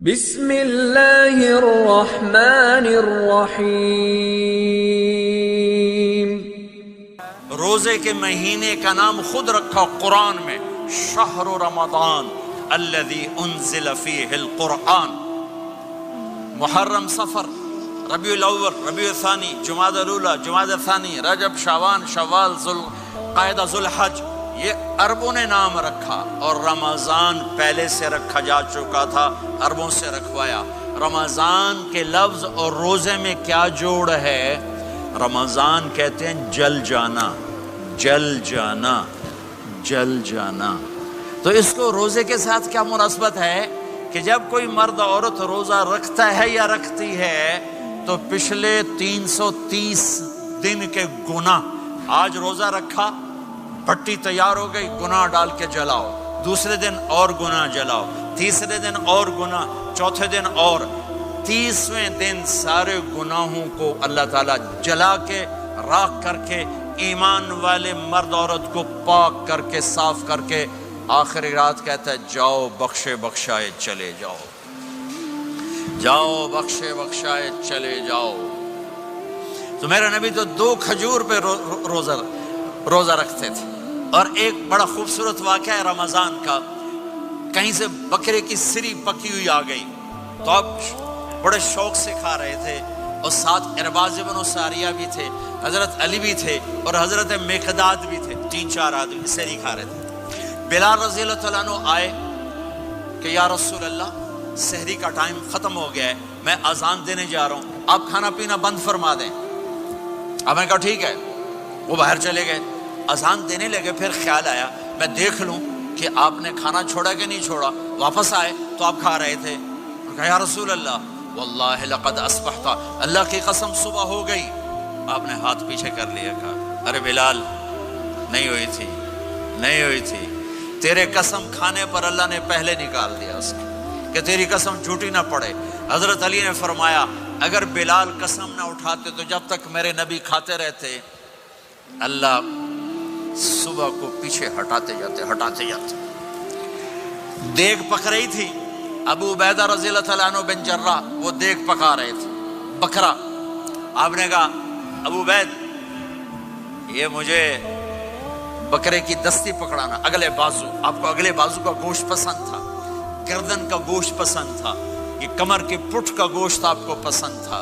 بسم اللہ الرحمن الرحیم۔ روزے کے مہینے کا نام خود رکھا قرآن میں، شہر رمضان الذی انزل فیہ القرآن۔ محرم، صفر، ربیع الاول، ربیع الثانی، جمادی الاولی، جمادی الثانی، رجب، شعبان، شوال، ذوالقعدہ، ذوالحج، یہ عربوں نے نام رکھا، اور رمضان پہلے سے رکھا جا چکا تھا، عربوں سے رکھوایا۔ رمضان کے لفظ اور روزے میں کیا جوڑ ہے؟ رمضان کہتے ہیں جل جانا، جل جانا، جل جانا۔ تو اس کو روزے کے ساتھ کیا مناسبت ہے کہ جب کوئی مرد عورت روزہ رکھتا ہے یا رکھتی ہے تو پچھلے 330 دن کے گناہ، آج روزہ رکھا، بھٹی تیار ہو گئی، گناہ ڈال کے جلاؤ، دوسرے دن اور گناہ جلاؤ، تیسرے دن اور گناہ، چوتھے دن اور، 30ویں دن سارے گناہوں کو اللہ تعالیٰ جلا کے، راکھ کر کے، ایمان والے مرد عورت کو پاک کر کے، صاف کر کے، آخری رات کہتا ہے جاؤ بخشے بخشائے چلے جاؤ، جاؤ بخشے بخشائے چلے جاؤ۔ تو میرا نبی تو 2 کھجور پہ روزہ رکھتے تھے۔ اور ایک بڑا خوبصورت واقعہ ہے رمضان کا، کہیں سے بکرے کی سری پکی ہوئی آ گئی تو آپ بڑے شوق سے کھا رہے تھے، اور ساتھ ارباز بن ساریہ بھی تھے، حضرت علی بھی تھے، اور حضرت مقداد بھی تھے، 3-4 آدمی سری کھا رہے تھے۔ بلال رضی اللہ تعالیٰ عنہ آئے کہ یا رسول اللہ، سحری کا ٹائم ختم ہو گیا ہے، میں اذان دینے جا رہا ہوں، آپ کھانا پینا بند فرما دیں۔ اب میں کہا ٹھیک ہے، وہ باہر چلے گئے، اذان دینے لگے، پھر خیال آیا میں دیکھ لوں کہ آپ نے کھانا چھوڑا کہ نہیں چھوڑا۔ واپس آئے تو آپ کھا رہے تھے، کہا یا رسول اللہ واللہ لقد اصبحت، اللہ کی قسم صبح ہو گئی۔ آپ نے ہاتھ پیچھے کر لیا، کہا ارے بلال نہیں ہوئی تھی، نہیں ہوئی تھی، تیرے قسم کھانے پر اللہ نے پہلے نکال دیا اس کی، کہ تیری قسم جھوٹی نہ پڑے۔ حضرت علی نے فرمایا اگر بلال قسم نہ اٹھاتے تو جب تک میرے نبی کھاتے رہتے اللہ صبح کو پیچھے ہٹاتے جاتے۔ دیگ پک رہی تھی، ابو عبیدہ رضی اللہ تعالیٰ عنہ بن جراح وہ دیگ پکا رہے تھے، بکرا۔ آپ نے کہا ابو عبید یہ مجھے بکرے کی دستی پکڑانا، اگلے بازو، آپ کو اگلے بازو کا گوشت پسند تھا، گردن کا گوشت پسند تھا، یہ کمر کے پٹھ کا گوشت آپ کو پسند تھا،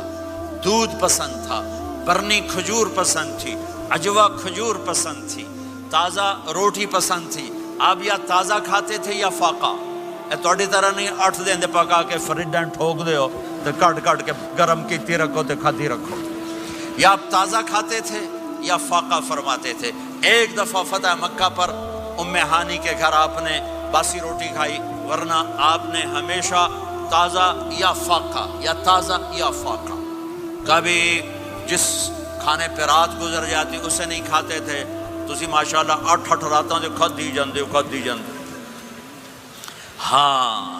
دودھ پسند تھا، برنی کھجور پسند تھی، عجوا کھجور پسند تھی، تازہ روٹی پسند تھی۔ آپ یا تازہ کھاتے تھے یا فاقہ، توڑی طرح نہیں 8 دن دے پکا کے فریڈاں ٹھوک دے ہو تو کٹ کے گرم کیتی رکھو تو کھاتی رکھو، یا آپ تازہ کھاتے تھے یا فاقہ فرماتے تھے۔ ایک دفعہ فتح مکہ پر ام ہانی کے گھر آپ نے باسی روٹی کھائی، ورنہ آپ نے ہمیشہ تازہ یا فاقہ، یا تازہ یا فاقہ، کبھی جس کھانے پہ رات گزر جاتی اسے نہیں کھاتے تھے۔ تسی ماشاءاللہ 8 راتوں سے کھدی جاندے ہو۔ ہاں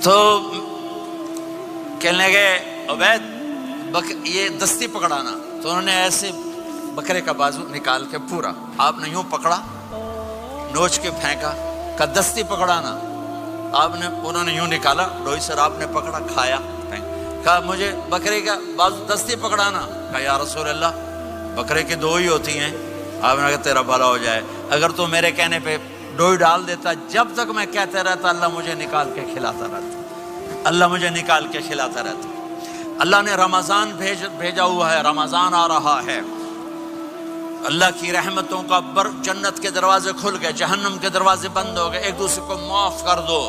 تو کہنے لگے عبید یہ دستی پکڑانا، تو انہوں نے ایسے بکرے کا بازو نکال کے پورا، آپ نے یوں پکڑا، نوچ کے پھینکا، کہ دستی پکڑانا، انہوں نے یوں نکالا ڈوئی سر، آپ نے پکڑا، کھایا، کہا مجھے بکرے کا بازو دستی پکڑانا، کہا یا رسول اللہ بکرے کی 2 ہی ہوتی ہیں۔ آپ نے کہا تیرا بھلا ہو جائے، اگر تو میرے کہنے پہ ڈوئی ڈال دیتا، جب تک میں کہتے رہتا اللہ مجھے نکال کے کھلاتا رہتا، اللہ مجھے نکال کے کھلاتا رہتا۔ اللہ نے رمضان بھیجا ہوا ہے، رمضان آ رہا ہے، اللہ کی رحمتوں کا جنت کے دروازے کھل گئے، جہنم کے دروازے بند ہو گئے، ایک دوسرے کو معاف کر دو،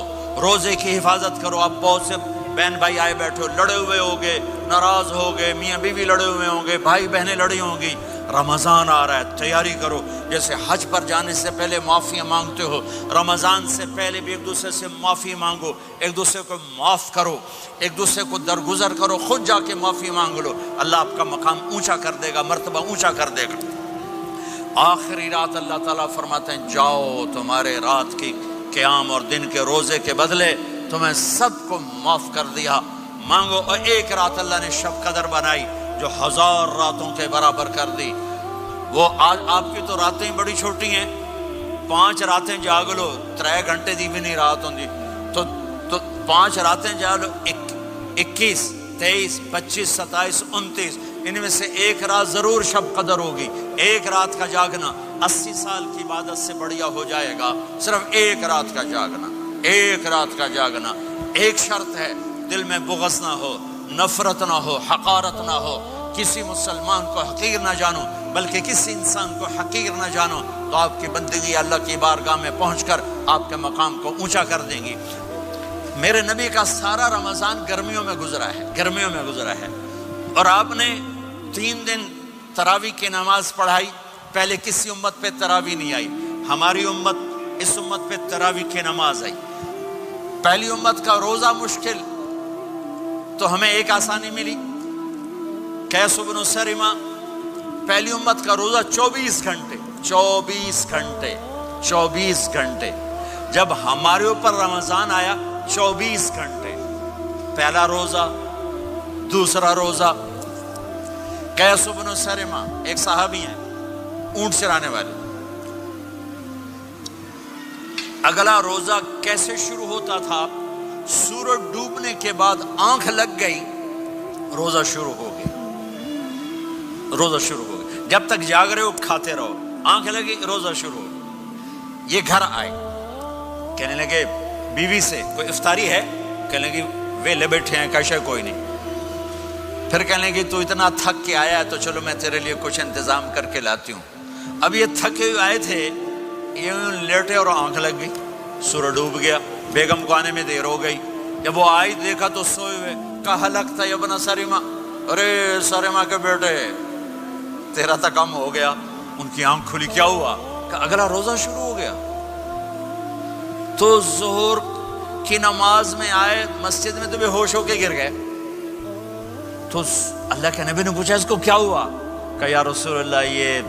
روزے کی حفاظت کرو۔ آپ بہت سے بہن بھائی آئے بیٹھے ہو، لڑے ہوئے ہوگے، ناراض ہوگے، میاں بیوی لڑے ہوئے ہوں گے، بھائی بہنیں لڑی ہوں گی۔ رمضان آ رہا ہے، تیاری کرو، جیسے حج پر جانے سے پہلے معافیاں مانگتے ہو، رمضان سے پہلے بھی ایک دوسرے سے معافی مانگو، ایک دوسرے کو معاف کرو، ایک دوسرے کو درگزر کرو، خود جا کے معافی مانگ لو، اللہ آپ کا مقام اونچا کر دے گا، مرتبہ اونچا کر دے گا۔ آخری رات اللہ تعالیٰ فرماتے ہیں جاؤ، تمہارے رات کی قیام اور دن کے روزے کے بدلے تمہیں سب کو معاف کر دیا، مانگو۔ اور ایک رات اللہ نے شب قدر بنائی جو 1000 راتوں کے برابر کر دی۔ وہ آج آپ کی تو راتیں بڑی چھوٹی ہیں، 5 راتیں جاگ لو 3 گھنٹے دی بھی نہیں رات ہوندی تو 5 راتیں جاگ لو 21 23 25 27 29 ان میں سے ایک رات ضرور شب قدر ہوگی. ایک رات کا جاگنا 80 سال کی عبادت سے بڑھیا ہو جائے گا. صرف ایک رات کا جاگنا, ایک رات کا جاگنا. ایک شرط ہے, دل میں بغض نہ ہو, نفرت نہ ہو, حقارت نہ ہو. کسی مسلمان کو حقیر نہ جانو بلکہ کسی انسان کو حقیر نہ جانو, تو آپ کی بندگی اللہ کی بارگاہ میں پہنچ کر آپ کے مقام کو اونچا کر دیں گی. میرے نبی کا سارا رمضان گرمیوں میں گزرا ہے, گرمیوں میں گزرا ہے. اور آپ نے 3 دن تراویح کی نماز پڑھائی. پہلے کسی امت پہ تراویح نہیں آئی, ہماری امت, اس امت پہ تراویح کی نماز آئی. پہلی امت کا روزہ مشکل, تو ہمیں ایک آسانی ملی. قیس بن سرمہ, پہلی امت کا روزہ 24 گھنٹے 24 گھنٹے 24 گھنٹے. جب ہمارے اوپر رمضان آیا 24 گھنٹے. پہلا روزہ, دوسرا روزہ. قیس بن سرمہ ایک صحابی ہیں, اونٹ چرانے والے. اگلا روزہ کیسے شروع ہوتا تھا؟ سورج ڈوبنے کے بعد آنکھ لگ گئی, روزہ شروع ہو گیا. روزہ شروع ہو گیا. جب تک جاگ رہے ہو کھاتے رہو, آنکھ لگی روزہ شروع ہو گیا. یہ گھر آئے, کہنے لگے بیوی سے, کوئی افطاری ہے؟ کہنے لگے ویلے بیٹھے ہیں, کیسے کوئی نہیں. پھر کہنے لگے تو اتنا تھک کے آیا ہے تو چلو میں تیرے لیے کچھ انتظام کر کے لاتی ہوں. اب یہ تھکے ہوئے آئے تھے, یہ لیٹے اور آنکھ لگ گئی, سورج ڈوب گیا. بیگم کو آنے میں دیر ہو گئی. جب وہ آئی دیکھا تو سوئے ہوئے. کہا لگتا ہے ابن سرمہ, ارے سرمہ کے بیٹے تیرا تو کم ہو گیا. ان کی آنکھ کھلی, کیا ہوا؟ کہ اگلا روزہ شروع ہو گیا. تو ظہر کی نماز میں آئے, مسجد میں تو بے ہوش ہو کے گر گئے. تو اللہ کے نبی نے پوچھا اس کو کیا ہوا؟ کہ یا رسول اللہ یہ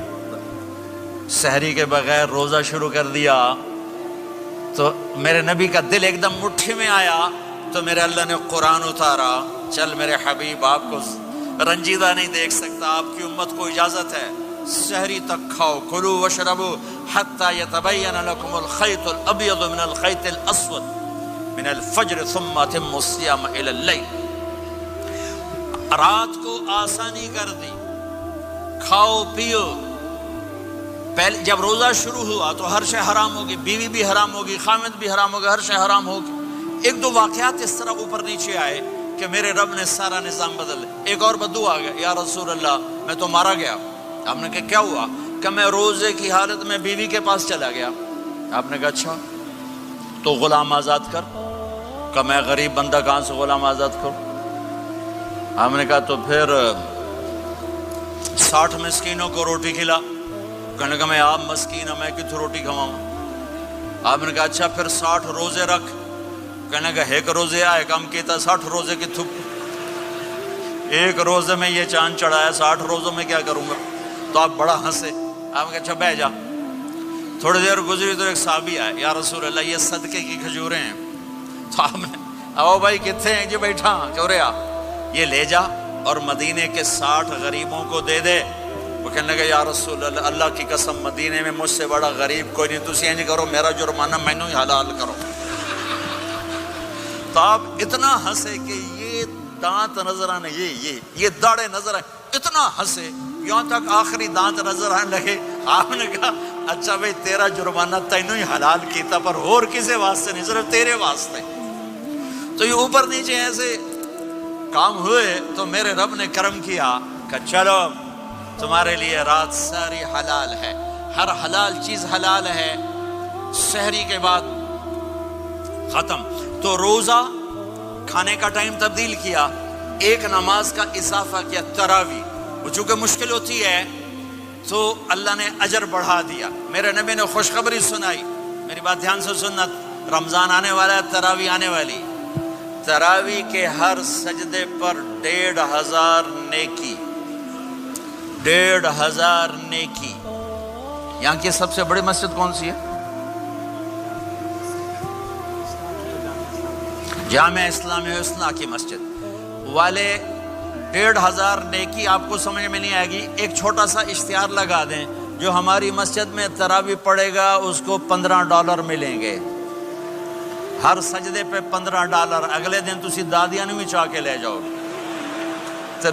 سحری کے بغیر روزہ شروع کر دیا. تو میرے نبی کا دل ایک دم مٹھی میں آیا, تو میرے اللہ نے قرآن اتارا, چل میرے حبیب آپ کو رنجیدہ نہیں دیکھ سکتا, آپ کی امت کو اجازت ہے سحری تک کھاؤ, کلوا واشربوا حتی یتبین لکم الخیط الابیض من الخیط الاسود من الفجر ثم اتموا الصیام الی اللیل. رات کو آسانی کر دی, کھاؤ پیو. پہلے جب روزہ شروع ہوا تو ہر شے حرام ہوگی, بیوی بھی حرام ہوگی, خامد بھی حرام ہوگا, ہر شے حرام ہوگی. 1-2 واقعات اس طرح اوپر نیچے آئے کہ میرے رب نے سارا نظام بدل. ایک اور بدو آ گیا, یا رسول اللہ میں تو مارا گیا. آپ نے کہا کیا ہوا؟ کہ میں روزے کی حالت میں بیوی کے پاس چلا گیا. آپ نے کہا اچھا تو غلام آزاد کر. کہ میں غریب بندہ کہاں سے غلام آزاد کروں؟ آپ نے کہا تو پھر 60 مسکینوں کو روٹی کھلا. کہنے لگا میں آپ مسکین ہوں, میں کتوں روٹی کھواؤں؟ آپ نے کہا اچھا پھر 60 روزے رکھ. کہنے لگا ایک روزے آئے کم کیتا, 60 روزے کی تھک, ایک روزے میں یہ چاند چڑھایا, 60 روزوں میں کیا کروں گا؟ تو آپ بڑا ہنسے. آپ نے کہا اچھا بیٹھ جا. تھوڑی دیر گزری تو ایک صحابی آئے, یا رسول اللہ یہ صدقے کی کھجوریں ہیں. تو آپ نے, او بھائی کتنے ہیں؟ جی بیٹھا چوریا, یہ لے جا اور مدینے کے 60 غریبوں کو دے دے. وہ کہنے لگا یا رسول اللہ, اللہ کی قسم مدینے میں مجھ سے بڑا غریب کوئی نہیں, تسی نہیں کرو, میرا جرمانہ مینوں ہی حلال کرو. تو آپ اتنا ہنسے کہ یہ دانت نظر آنے, یہ داڑے نظر آئے, اتنا ہنسے یہاں تک آخری دانت نظر آنے لگے. آپ نے کہا اچھا بھائی تیرا جرمانہ تینوں ہی حلال کیتا, پر اور کسی واسطے نہیں, صرف تیرے واسطے. تو یہ اوپر نیچے ایسے کام ہوئے تو میرے رب نے کرم کیا کہ چلو تمہارے لیے رات ساری حلال ہے, ہر حلال چیز حلال ہے. سحری کے بعد ختم. تو روزہ کھانے کا ٹائم تبدیل کیا, ایک نماز کا اضافہ کیا, تراویح. وہ چونکہ مشکل ہوتی ہے تو اللہ نے اجر بڑھا دیا. میرے نبی نے خوشخبری سنائی, میری بات دھیان سے سننا, رمضان آنے والا ہے, تراویح آنے والی. تراویح کے ہر سجدے پر 1500 نیکی, 1500 نیکی. یہاں کی سب سے بڑی مسجد کون سی ہے؟ جامع اسلامی حسنہ کی مسجد والے. 1500 نیکی آپ کو سمجھ میں نہیں آئے گی. ایک چھوٹا سا اشتہار لگا دیں, جو ہماری مسجد میں تراویح پڑھے گا اس کو $15 ملیں گے، ہر سجدے پہ $15۔ اگلے دن تسی دادیاں نوں بھی چاہ کے لے جاؤ تے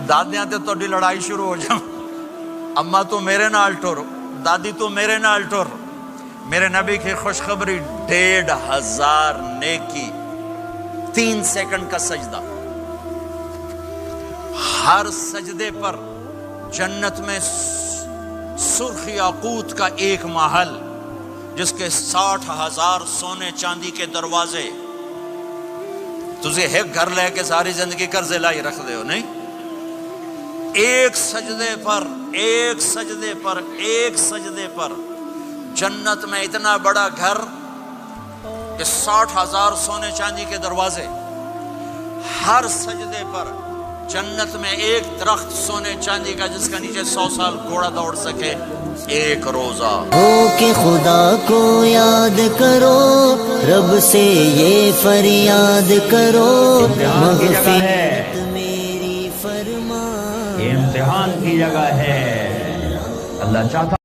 دادیاں تے تہاڈی لڑائی شروع ہو جائے، اما تو میرے نال ٹر، دادی تو میرے نال ٹر۔ میرے نبی کی خوشخبری 1500 نیکی، 3 سیکنڈ کا سجدہ، ہر سجدے پر جنت میں سرخ یاقوت کا ایک محل جس کے 60,000 سونے چاندی کے دروازے۔ تجھے ایک گھر لے کے ساری زندگی قرضے لائی رکھ دے ہو نہیں؟ ایک سجدے پر جنت میں اتنا بڑا گھر کہ 60,000 سونے چاندی کے دروازے، ہر سجدے پر جنت میں ایک درخت سونے چاندی کا جس کا نیچے 100 سال گھوڑا دوڑ سکے، ایک روزہ۔ ہو کہ خدا کو یاد کرو، رب سے یہ فریاد کرو، مغفرت میری فرما۔ یہ امتحان کی جگہ ہے، اللہ چاہتا